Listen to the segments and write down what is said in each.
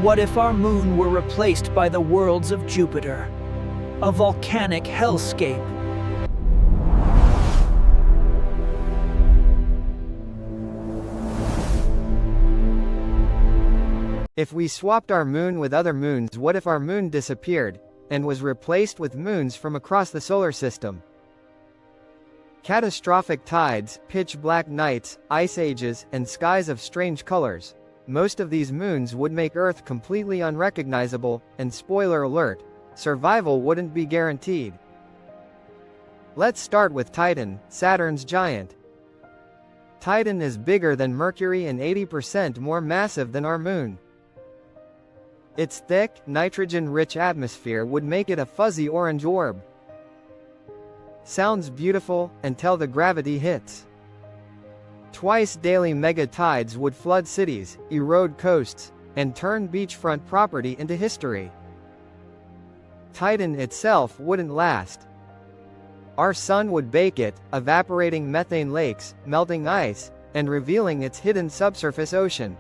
What if our moon were replaced by the worlds of Jupiter? A volcanic hellscape. If we swapped our moon with other moons, what if our moon disappeared and was replaced with moons from across the solar system? Catastrophic tides, pitch black nights, ice ages, and skies of strange colors. Most of these moons would make Earth completely unrecognizable, and spoiler alert, survival wouldn't be guaranteed. Let's start with Titan, Saturn's giant. Titan is bigger than Mercury and 80% more massive than our moon. Its thick, nitrogen-rich atmosphere would make it a fuzzy orange orb. Sounds beautiful, until the gravity hits. Twice daily mega tides would flood cities, erode coasts, and turn beachfront property into history. Titan itself wouldn't last. Our sun would bake it, evaporating methane lakes, melting ice, and revealing its hidden subsurface ocean.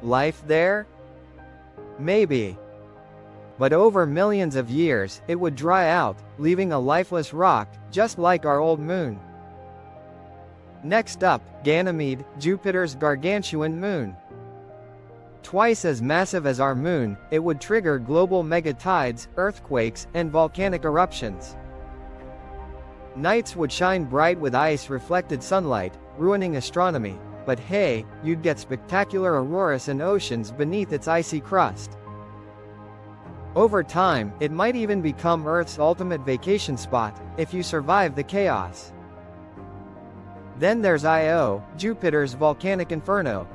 Life there? Maybe. But over millions of years, it would dry out, leaving a lifeless rock, just like our old moon. Next up, Ganymede, Jupiter's gargantuan moon. Twice as massive as our moon, it would trigger global megatides, earthquakes, and volcanic eruptions. Nights would shine bright with ice-reflected sunlight, ruining astronomy. But hey, you'd get spectacular auroras and oceans beneath its icy crust. Over time, it might even become Earth's ultimate vacation spot, if you survive the chaos. Then there's Io, Jupiter's volcanic inferno.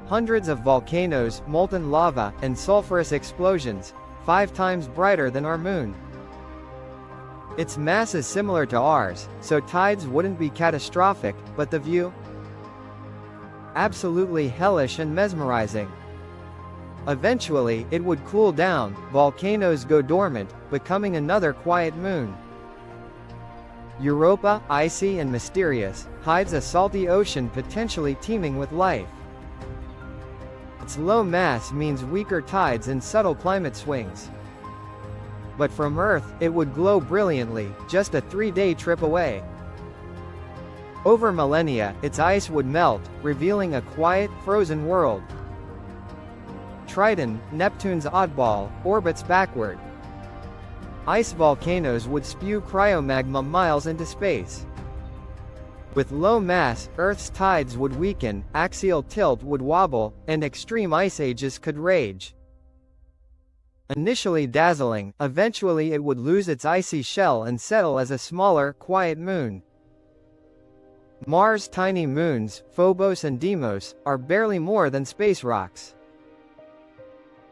Hundreds of volcanoes, molten lava, and sulfurous explosions, 5 times brighter than our moon. Its mass is similar to ours, so tides wouldn't be catastrophic, but the view? Absolutely hellish and mesmerizing. Eventually, it would cool down, volcanoes go dormant, becoming another quiet moon. Europa, icy and mysterious, hides a salty ocean potentially teeming with life. Its low mass means weaker tides and subtle climate swings. But from Earth, it would glow brilliantly, just a 3-day trip away. Over millennia, its ice would melt, revealing a quiet, frozen world. Triton, Neptune's oddball, orbits backward. Ice volcanoes would spew cryomagma miles into space. With low mass, Earth's tides would weaken, axial tilt would wobble, and extreme ice ages could rage. Initially dazzling, eventually it would lose its icy shell and settle as a smaller, quiet moon. Mars' tiny moons, Phobos and Deimos, are barely more than space rocks.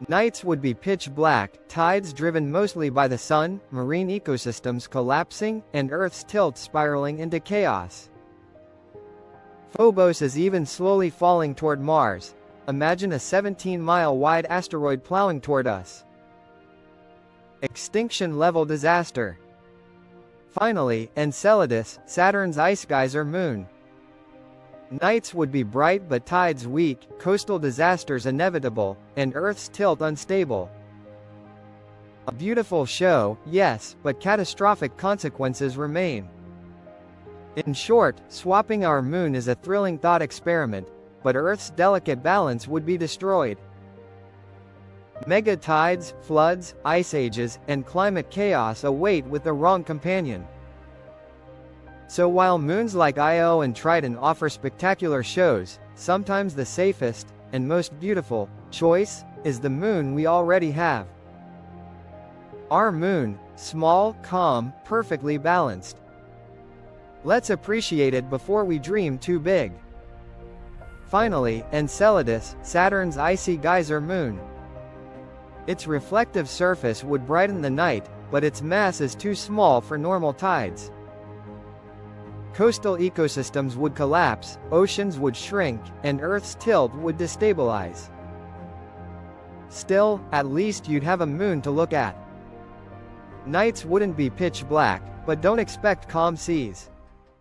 Nights would be pitch black, tides driven mostly by the sun, marine ecosystems collapsing, and Earth's tilt spiraling into chaos. Phobos is even slowly falling toward Mars. Imagine a 17-mile-wide asteroid plowing toward us. Extinction-level disaster. Finally, Enceladus, Saturn's ice geyser moon. Nights would be bright but tides weak, coastal disasters inevitable, and Earth's tilt unstable. A beautiful show, yes, but catastrophic consequences remain. In short, swapping our moon is a thrilling thought experiment, but Earth's delicate balance would be destroyed. Mega tides, floods, ice ages, and climate chaos await with the wrong companion. So while moons like Io and Triton offer spectacular shows, sometimes the safest, and most beautiful, choice, is the moon we already have. Our moon, small, calm, perfectly balanced. Let's appreciate it before we dream too big. Finally, Enceladus, Saturn's icy geyser moon. Its reflective surface would brighten the night, but its mass is too small for normal tides. Coastal ecosystems would collapse, oceans would shrink, and Earth's tilt would destabilize. Still, at least you'd have a moon to look at. Nights wouldn't be pitch black, but don't expect calm seas.